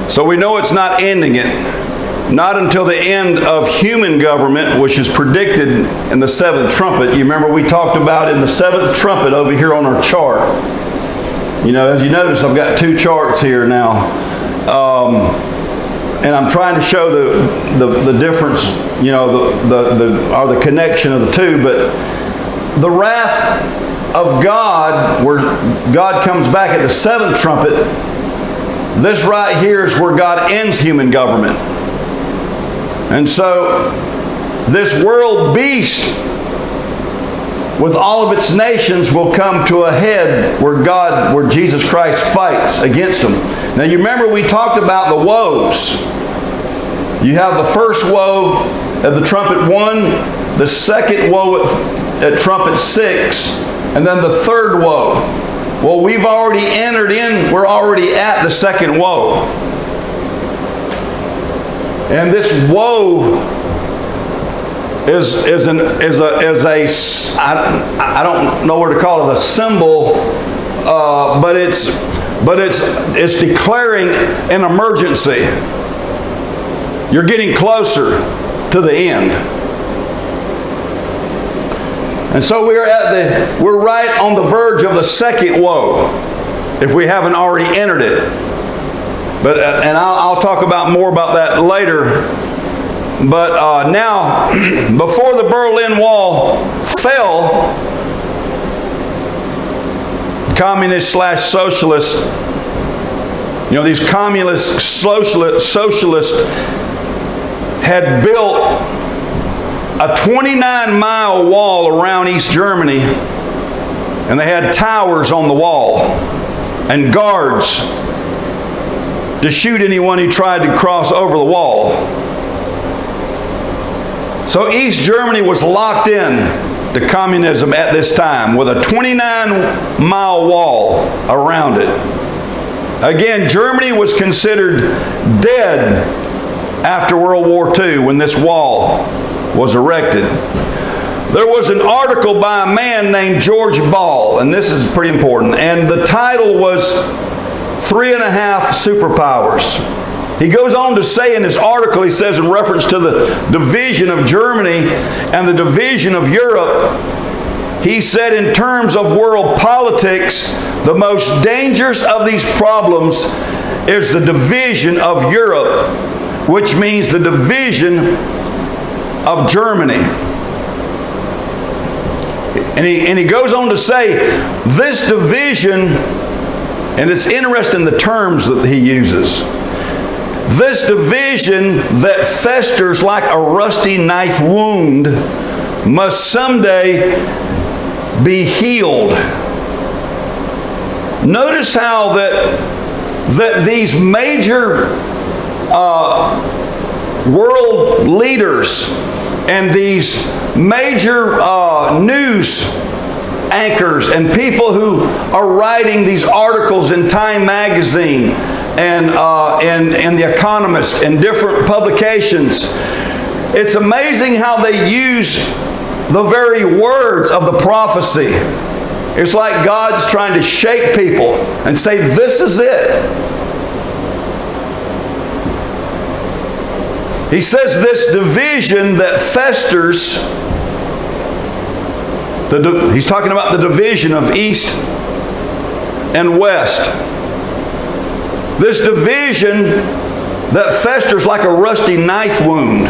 So we know it's not ending it. Not until the end of human government, which is predicted in the seventh trumpet. You remember we talked about in the seventh trumpet over here on our chart. You know, as you notice, I've got two charts here now. And I'm trying to show the difference, you know, the connection of the two. But the wrath of God, where God comes back at the seventh trumpet, this right here is where God ends human government. And so this world beast with all of its nations will come to a head where Jesus Christ fights against them. Now you remember we talked about the woes. You have the first woe at the trumpet 1, the second woe at trumpet 6, and then the third woe. Well, we've already entered in, we're already at the second woe. And this woe is a I don't know where to call it, a symbol, but it's declaring an emergency. You're getting closer to the end. And so we're right on the verge of the second woe, if we haven't already entered it. But and I'll talk about more about that later. But now, before the Berlin Wall fell, communist/socialist, you know, these communist socialists had built a 29-mile wall around East Germany, and they had towers on the wall and guards to shoot anyone who tried to cross over the wall. So East Germany was locked in to communism at this time with a 29-mile wall around it. Again, Germany was considered dead after World War II when this wall was erected. There was an article by a man named George Ball, and this is pretty important, and the title was 3.5 Superpowers. He goes on to say in his article, he says in reference to the division of Germany and the division of Europe, he said in terms of world politics, the most dangerous of these problems is the division of Europe, which means the division of Germany. And he goes on to say, this division, and it's interesting the terms that he uses, this division that festers like a rusty knife wound must someday be healed. Notice how that these major world leaders and these major news anchors and people who are writing these articles in Time magazine and The Economist and different publications, it's amazing how they use the very words of the prophecy. It's like God's trying to shake people and say, this is it. He says this division that festers, he's talking about the division of East and West. This division that festers like a rusty knife wound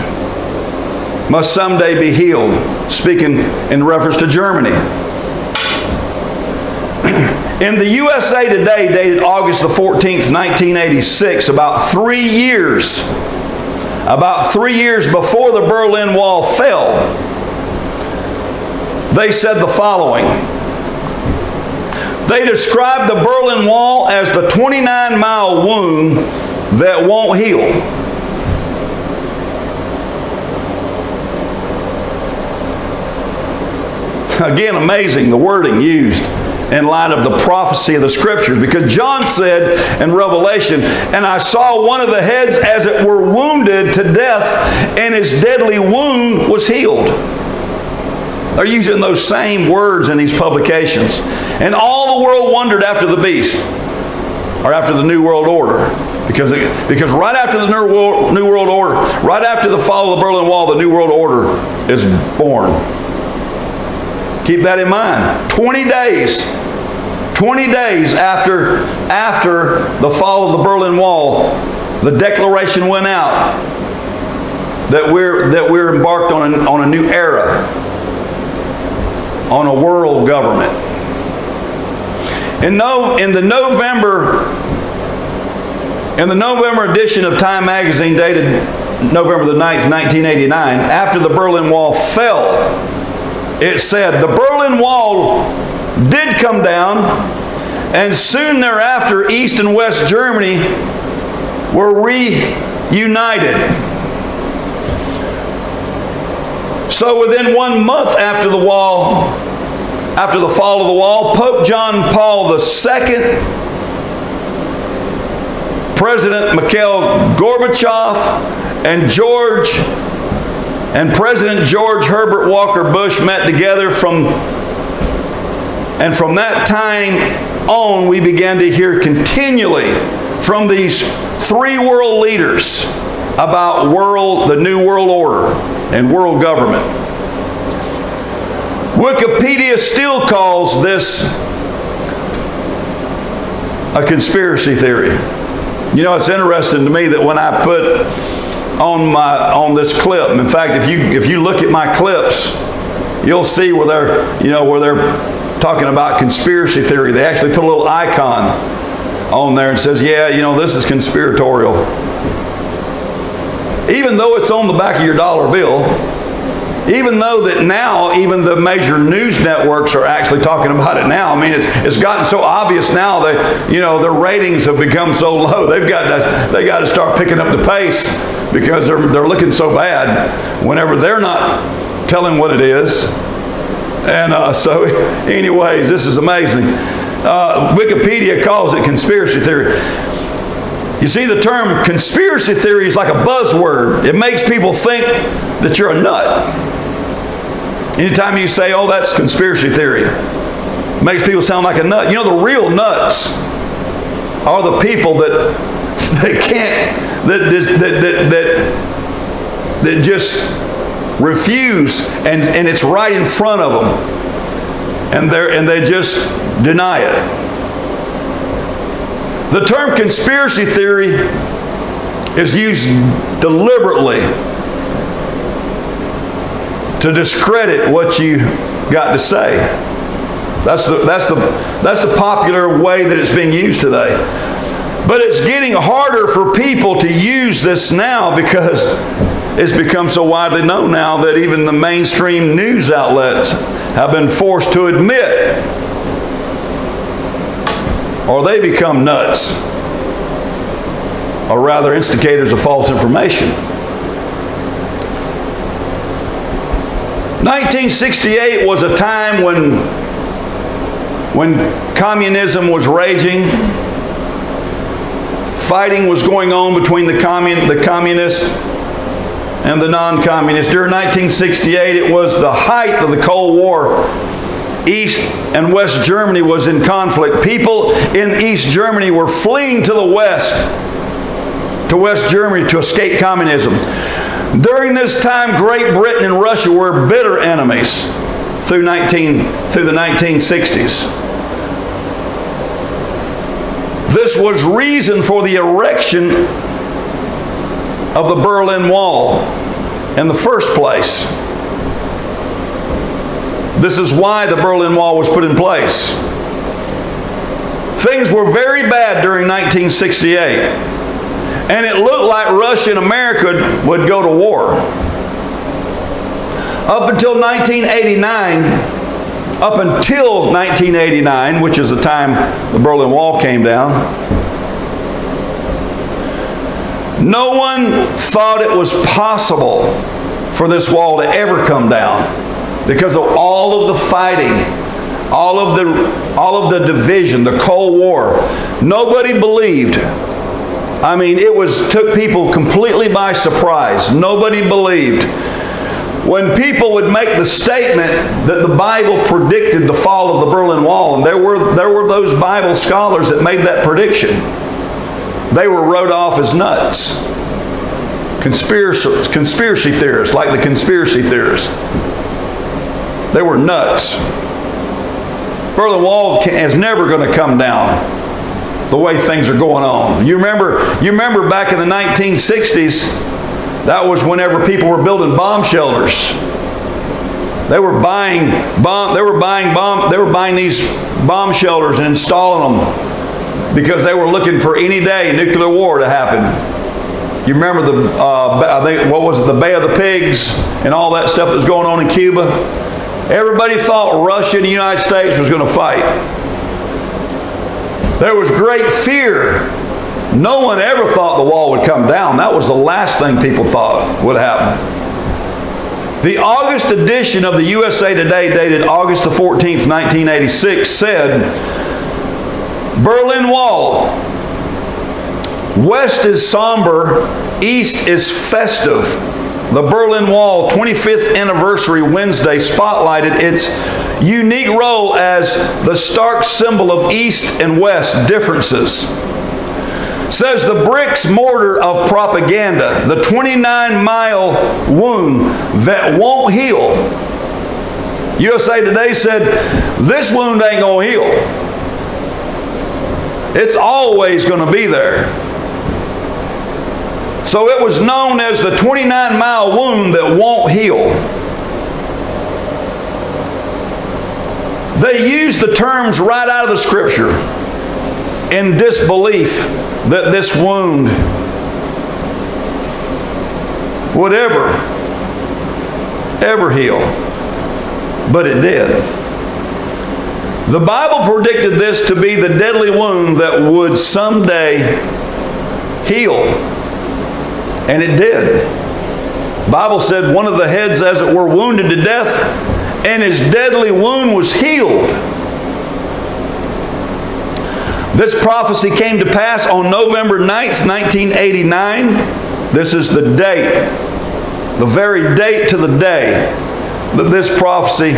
must someday be healed, speaking in reference to Germany. In the USA Today, dated August the 14th, 1986, about 3 years before the Berlin Wall fell, they said the following. They described the Berlin Wall as the 29-mile wound that won't heal. Again, amazing the wording used in light of the prophecy of the Scriptures. Because John said in Revelation, and I saw one of the heads as it were wounded to death, and his deadly wound was healed. They're using those same words in these publications. And all the world wondered after the beast, or after the New World Order. Because right after the New World Order, right after the fall of the Berlin Wall, the New World Order is born. Keep that in mind. 20 days after the fall of the Berlin Wall, the declaration went out that we're embarked on a new era, on a world government. In the November edition of Time magazine, dated November the 9th, 1989, after the Berlin Wall fell, it said, "The Berlin Wall did come down, and soon thereafter, East and West Germany were reunited." So within 1 month after the fall of the wall, Pope John Paul II, President Mikhail Gorbachev, and President George Herbert Walker Bush met together, and from that time on, we began to hear continually from these three world leaders about the New World Order and world government. Wikipedia still calls this a conspiracy theory. You know, it's interesting to me that when I put on this clip, in fact, if you look at my clips, you'll see where they're talking about conspiracy theory. They actually put a little icon on there and says, yeah, this is conspiratorial. Even though it's on the back of your dollar bill, even though that now even the major news networks are actually talking about it now. I mean, it's gotten so obvious now that their ratings have become so low. They got to start picking up the pace because they're looking so bad whenever they're not telling what it is. And so, anyways, this is amazing. Wikipedia calls it conspiracy theory. You see, the term conspiracy theory is like a buzzword. It makes people think that you're a nut. Anytime you say, oh, that's conspiracy theory, it makes people sound like a nut. The real nuts are the people that just refuse, and it's right in front of them, and they just deny it. The term conspiracy theory is used deliberately to discredit what you got to say. That's the popular way that it's being used today. But it's getting harder for people to use this now because it's become so widely known now that even the mainstream news outlets have been forced to admit, or they become nuts, or rather instigators of false information. 1968 was a time when communism was raging. Fighting was going on between the communists and the non-communists. During 1968, it was the height of the Cold War. East and West Germany was in conflict. People in East Germany were fleeing to the West Germany to escape communism. During this time, Great Britain and Russia were bitter enemies through the 1960s. This was reason for the erection of the Berlin Wall in the first place. This is why the Berlin Wall was put in place. Things were very bad during 1968. And it looked like Russia and America would go to war. Up until 1989, which is the time the Berlin Wall came down, no one thought it was possible for this wall to ever come down because of all of the fighting, all of the division, the Cold War. Nobody believed. I mean, took people completely by surprise. Nobody believed. When people would make the statement that the Bible predicted the fall of the Berlin Wall, and there were those Bible scholars that made that prediction. they were wrote off as nuts. Conspiracy theorists, like the conspiracy theorists. They were nuts. Berlin Wall is never going to come down the way things are going on. You remember back in the 1960s, that was whenever people were building bomb shelters. They were buying these bomb shelters and installing them because they were looking for any day nuclear war to happen. You remember the Bay of the Pigs and all that stuff that was going on in Cuba? Everybody thought Russia and the United States was going to fight. There was great fear. No one ever thought the wall would come down. That was the last thing people thought would happen. The August edition of the USA Today, dated August the 14th, 1986, said, Berlin Wall, west is somber, east is festive. The Berlin Wall 25th anniversary Wednesday spotlighted its unique role as the stark symbol of East and West differences. Says the bricks mortar of propaganda, the 29-mile wound that won't heal. USA Today said, this wound ain't going to heal. It's always going to be there. So it was known as the 29-mile wound that won't heal. They used the terms right out of the Scripture in disbelief that this wound would ever heal. But it did. The Bible predicted this to be the deadly wound that would someday heal. And it did. The Bible said one of the heads, as it were, wounded to death, and his deadly wound was healed. This prophecy came to pass on November 9th, 1989. This is the date, the very date to the day that this prophecy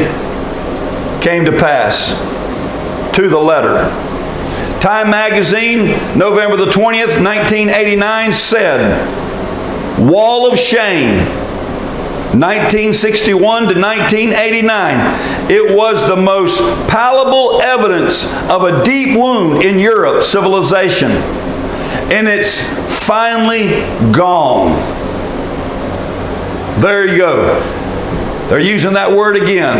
came to pass, to the letter. Time magazine, November the 20th, 1989, said, Wall of Shame, 1961 to 1989. It was the most palpable evidence of a deep wound in Europe's civilization. And it's finally gone. There you go. They're using that word again.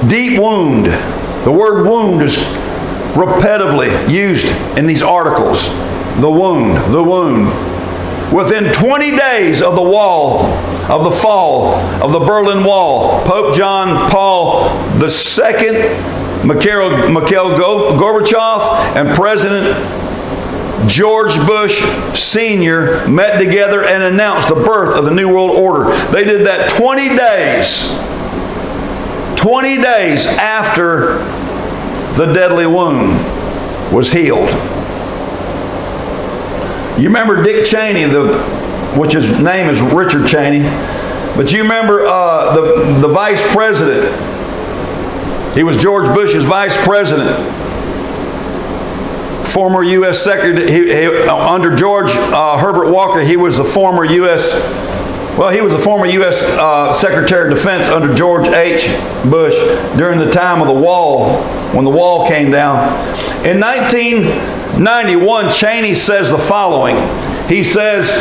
Deep wound. The word wound is repetitively used in these articles. The wound, the wound. Within 20 days of the fall of the Berlin Wall, Pope John Paul II, Mikhail Gorbachev, and President George Bush Sr. met together and announced the birth of the New World Order. They did that 20 days after the deadly wound was healed. You remember Dick Cheney, which his name is Richard Cheney, but you remember the vice president. He was George Bush's vice president. Former U.S. Secretary, under George Herbert Walker, he was the former U.S. Secretary of Defense under George H. Bush during the time of the wall, when the wall came down. In 1991, Cheney says the following. He says,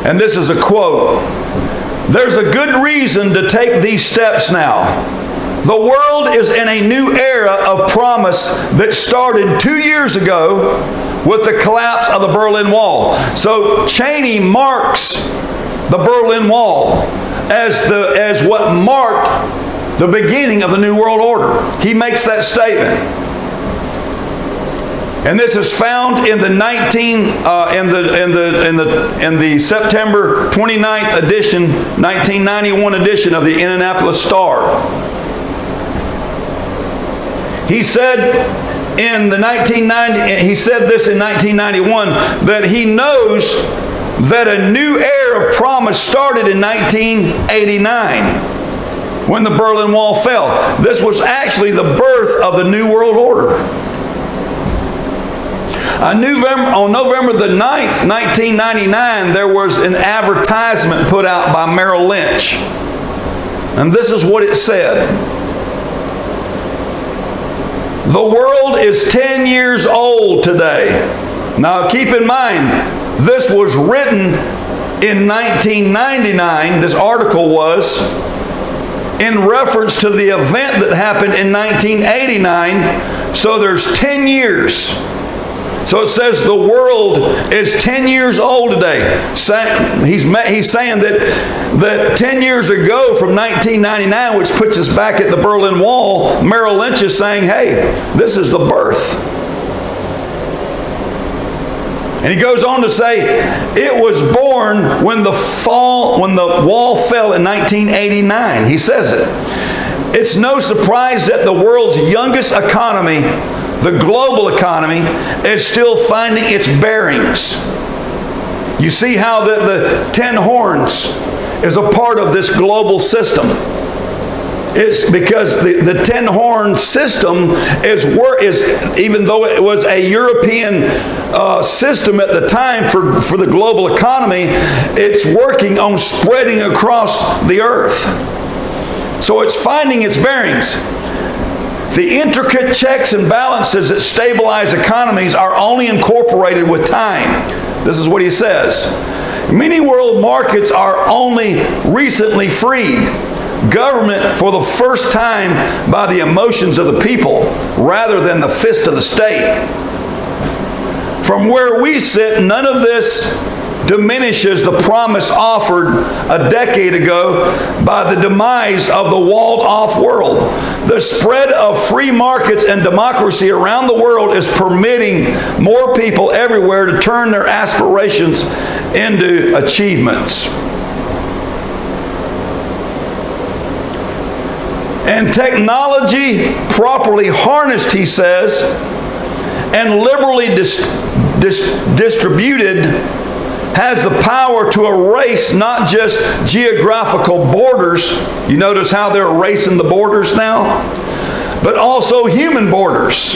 and this is a quote, "There's a good reason to take these steps now. The world is in a new era of promise that started 2 years ago with the collapse of the Berlin Wall." So Cheney marks the Berlin Wall as what marked the beginning of the New World Order. He makes that statement. And this is found in the September 29th edition, 1991 edition of the Indianapolis Star. He said this in 1991, that he knows that a new era of promise started in 1989 when the Berlin Wall fell. This was actually the birth of the New World Order. On November the 9th, 1999, there was an advertisement put out by Merrill Lynch. And this is what it said. The world is 10 years old today. Now keep in mind, this was written in 1999, this article was, in reference to the event that happened in 1989. So there's 10 years. So it says the world is 10 years old today. He's saying that 10 years ago from 1999, which puts us back at the Berlin Wall, Merrill Lynch is saying, hey, this is the birth. And he goes on to say, it was born when the wall fell in 1989. He says it. It's no surprise that the world's youngest economy, the global economy, is still finding its bearings. You see how the 10 horns is a part of this global system. It's because the 10 horn system is even though it was a European system at the time for the global economy, it's working on spreading across the earth. So it's finding its bearings. The intricate checks and balances that stabilize economies are only incorporated with time. This is what he says. Many world markets are only recently freed. Government for the first time by the emotions of the people rather than the fist of the state. From where we sit, none of this diminishes the promise offered a decade ago by the demise of the walled-off world. The spread of free markets and democracy around the world is permitting more people everywhere to turn their aspirations into achievements. And technology, properly harnessed, he says, and liberally distributed, has the power to erase not just geographical borders. You notice how they're erasing the borders now? But also human borders.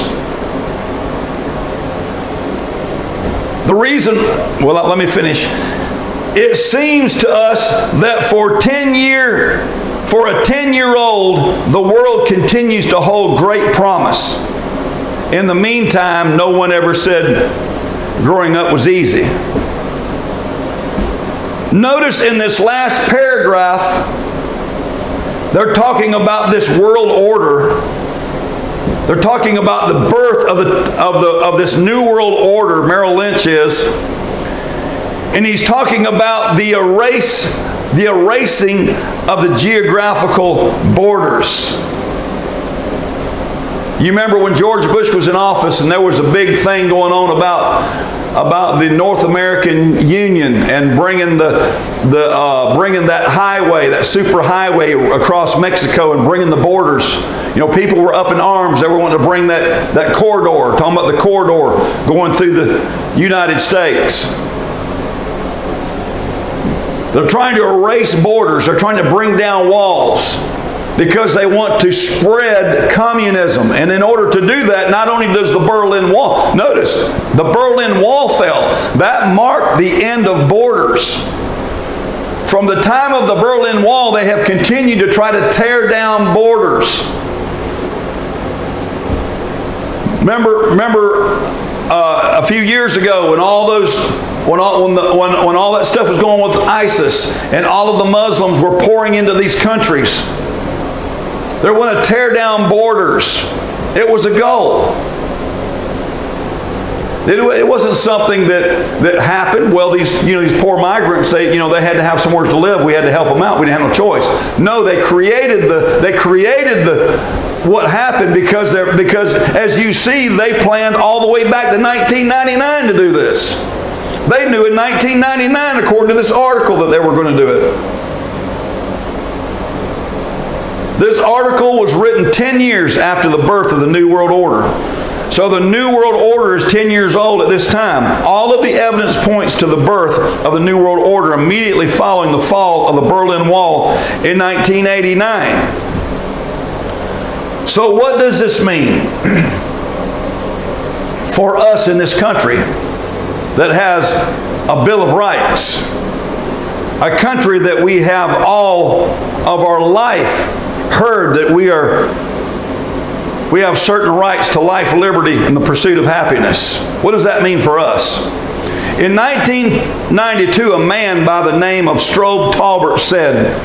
The reason, well, let me finish. It seems to us that for a 10-year-old, the world continues to hold great promise. In the meantime, no one ever said growing up was easy. Notice in this last paragraph, they're talking about this world order. They're talking about the birth of this new world order, Merrill Lynch is. And he's talking about the erasing of the geographical borders. You remember when George Bush was in office and there was a big thing going on about the North American Union and bringing bringing that highway, that super highway across Mexico and bringing the borders. You know, people were up in arms. They were wanting to bring that corridor, talking about the corridor going through the United States. They're trying to erase borders. They're trying to bring down walls because they want to spread communism. And in order to do that, not only does the Berlin Wall, notice, the Berlin Wall fell. That marked the end of borders. From the time of the Berlin Wall, they have continued to try to tear down borders. Remember a few years ago when all those when all that stuff was going on with ISIS and all of the Muslims were pouring into these countries. They want to tear down borders. It was a goal. It wasn't something that happened. Well, these poor migrants, they had to have somewhere to live. We had to help them out. We didn't have no choice. No, they created what happened because as you see, they planned all the way back to 1999 to do this. They knew in 1999, according to this article, that they were going to do it. This article was written 10 years after the birth of the New World Order. So the New World Order is 10 years old at this time. All of the evidence points to the birth of the New World Order immediately following the fall of the Berlin Wall in 1989. So what does this mean? for us in this country that has a Bill of Rights. A country that we have all of our life heard that we have certain rights to life, liberty, and the pursuit of happiness. What does that mean for us? In 1992, a man by the name of Strobe Talbert said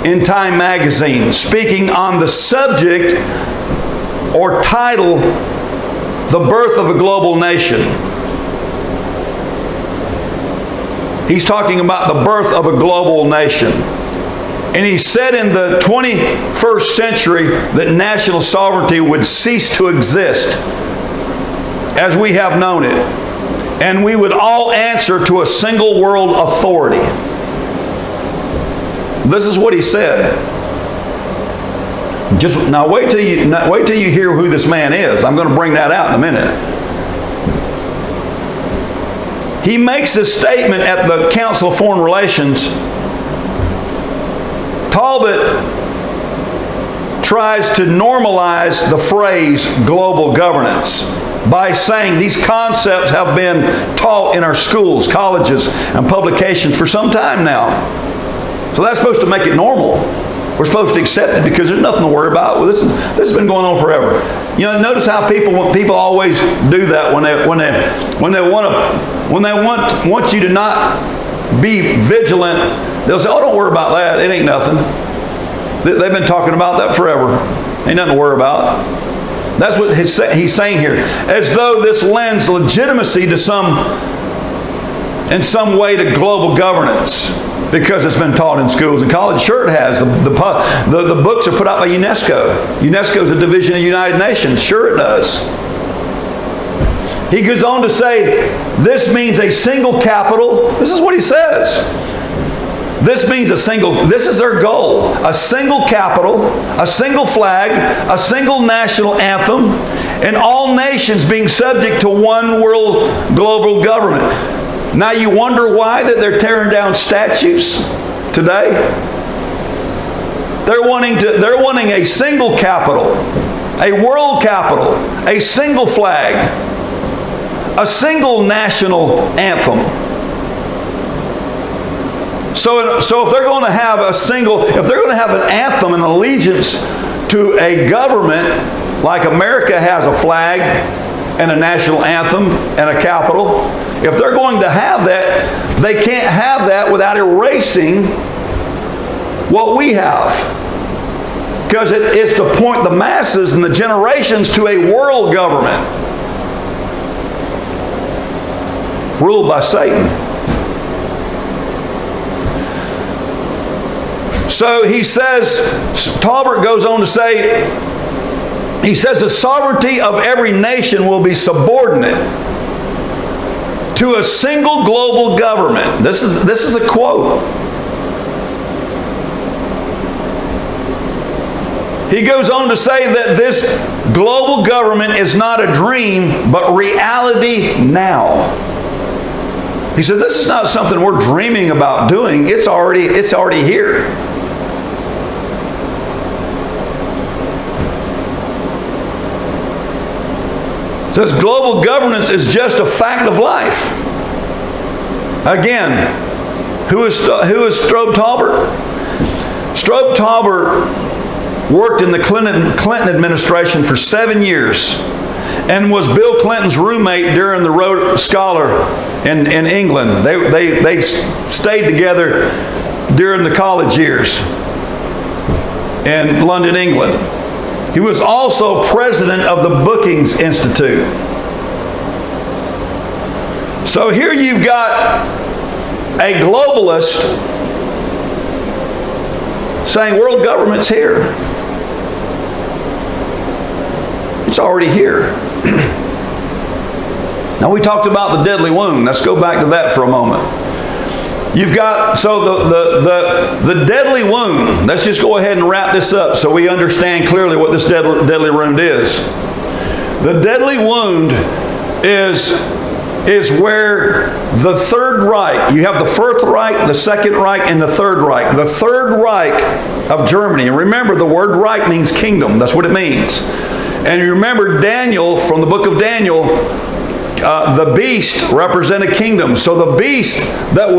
in Time magazine, speaking on the subject or title, The Birth of a Global Nation. He's talking about the birth of a global nation. And he said in the 21st century that national sovereignty would cease to exist as we have known it. And we would all answer to a single world authority. This is what he said. Just now wait till you hear who this man is. I'm going to bring that out in a minute. He makes this statement at the Council of Foreign Relations. Talbot tries to normalize the phrase global governance by saying these concepts have been taught in our schools, colleges, and publications for some time now. So that's supposed to make it normal. We're supposed to accept it because there's nothing to worry about. Well, this has been going on forever. You know, notice how people always do that when they want you to not be vigilant. They'll say, "Oh, don't worry about that. It ain't nothing." They've been talking about that forever. Ain't nothing to worry about. That's what he's saying here, as though this lends legitimacy to in some way to global governance. Because it's been taught in schools and colleges. Sure it has. The books are put out by UNESCO. UNESCO is a division of the United Nations. Sure it does. He goes on to say, this means a single capital. This is what he says. This means this is their goal. A single capital, a single flag, a single national anthem, and all nations being subject to one world global government. Now you wonder why that they're tearing down statues today? They're wanting a single capital, a world capital, a single flag, a single national anthem. So if they're going to have an anthem and allegiance to a government like America has a flag and a national anthem and a capital, if they're going to have that, they can't have that without erasing what we have. Because it's to point the masses and the generations to a world government ruled by Satan. So he says, Talbert goes on to say, he says the sovereignty of every nation will be subordinate to a single global government. This is a quote. He goes on to say that this global government is not a dream, but reality now. He says this is not something we're dreaming about doing. It's already here. Says global governance is just a fact of life. Again, who is Strobe Talbert? Strobe Talbert worked in the Clinton administration for 7 years and was Bill Clinton's roommate during the Rhodes Scholar in England. They stayed together during the college years in London, England. He was also president of the Brookings Institute. So here you've got a globalist saying world government's here. It's already here. Now we talked about the deadly wound. Let's go back to that for a moment. You've got, so the deadly wound, let's just go ahead and wrap this up so we understand clearly what this deadly wound is. The deadly wound is where the Third Reich, you have the First Reich, the Second Reich, and the Third Reich. The Third Reich of Germany, and remember the word Reich means kingdom, that's what it means. And you remember Daniel, from the book of Daniel, the beast represented kingdom. So the beast that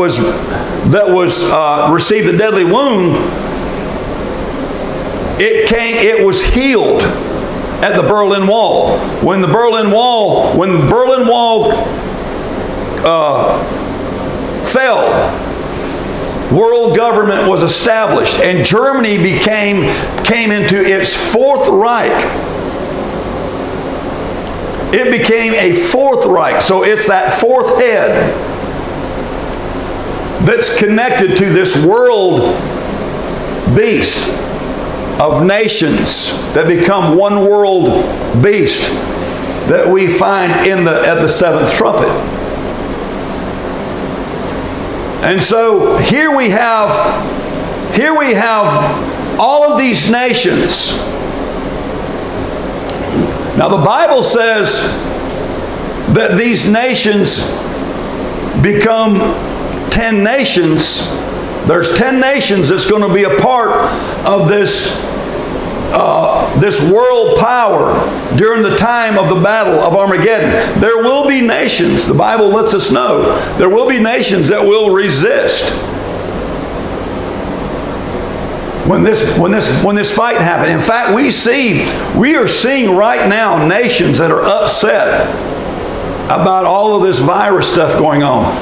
received the deadly wound, it was healed at the Berlin Wall. When the Berlin Wall fell, world government was established, and Germany came into its Fourth Reich. It became a Fourth Reich. So it's that fourth head that's connected to this world beast of nations that become one world beast that we find at the seventh trumpet. And so here we have all of these nations. Now the Bible says that these nations become 10 nations. There's 10 nations that's going to be a part of this world power during the time of the battle of Armageddon. There will be nations, the Bible lets us know, there will be nations that will resist when this fight happens. In fact, we are seeing right now nations that are upset about all of this virus stuff going on.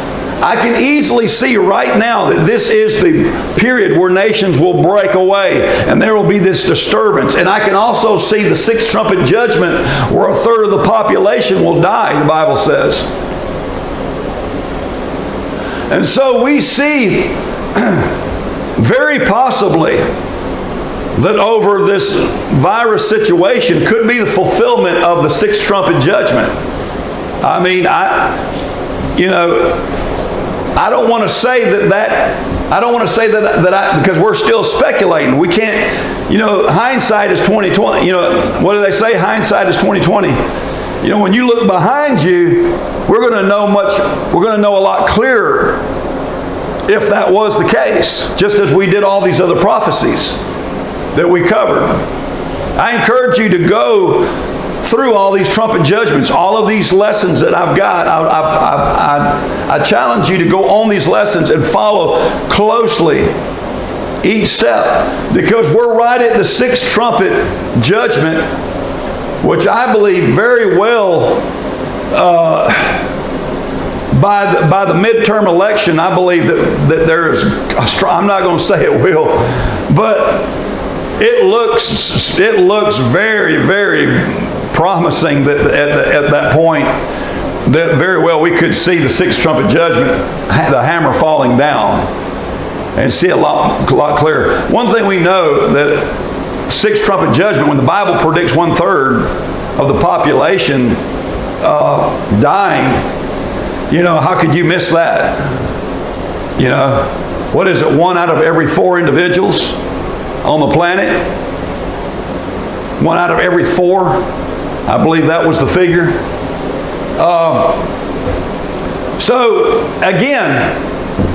I can easily see right now that this is the period where nations will break away and there will be this disturbance. And I can also see the sixth trumpet judgment where a third of the population will die, the Bible says. And so we see very possibly that over this virus situation could be the fulfillment of the sixth trumpet judgment. I mean, I don't want to say that because we're still speculating. We can't, hindsight is 2020. What do they say? Hindsight is 2020. When you look behind you, we're going to know a lot clearer if that was the case, just as we did all these other prophecies that we covered. I encourage you to go through all these trumpet judgments, all of these lessons that I've got. I challenge you to go on these lessons and follow closely each step, because we're right at the sixth trumpet judgment, which I believe very well by the midterm election, I believe that there is a strong, I'm not going to say it will, but it looks very, very promising that at that point that very well we could see the sixth trumpet judgment, the hammer falling down, and see a lot clearer. One thing we know, that sixth trumpet judgment, when the Bible predicts 1/3 of the population dying, how could you miss that? What is it? 1 out of every 4 individuals on the planet? 1 out of every 4. I believe that was the figure. So again,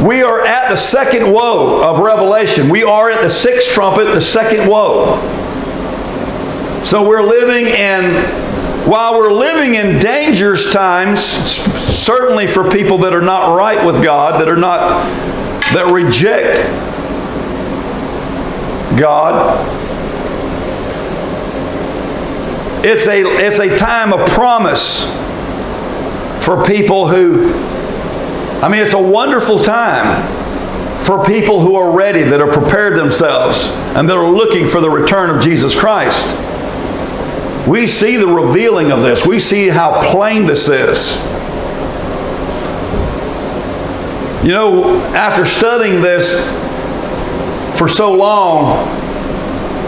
we are at the second woe of Revelation. We are at the sixth trumpet, the second woe. So while we're living in dangerous times, certainly for people that are not right with God, that reject God, it's a time of promise for people it's a wonderful time for people who are ready, that are prepared themselves, and that are looking for the return of Jesus Christ. We see the revealing of this. We see how plain this is. After studying this for so long,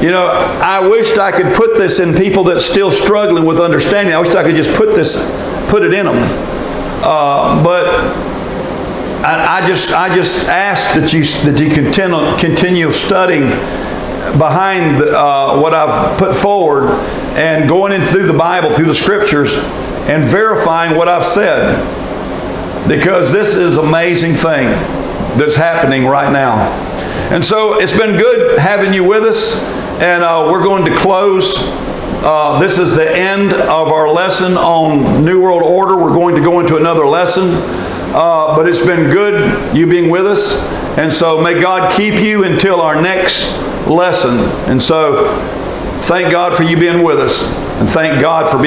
I wished I could put this in people that's still struggling with understanding. I wish I could just put it in them. But I just ask that you continue studying behind what I've put forward, and going in through the Bible, through the Scriptures, and verifying what I've said, because this is an amazing thing that's happening right now. And so it's been good having you with us, and we're going to close this is the end of our lesson on New World Order. We're going to go into another lesson. But it's been good you being with us. And so may God keep you until our next lesson. And so thank God for you being with us. And thank God for being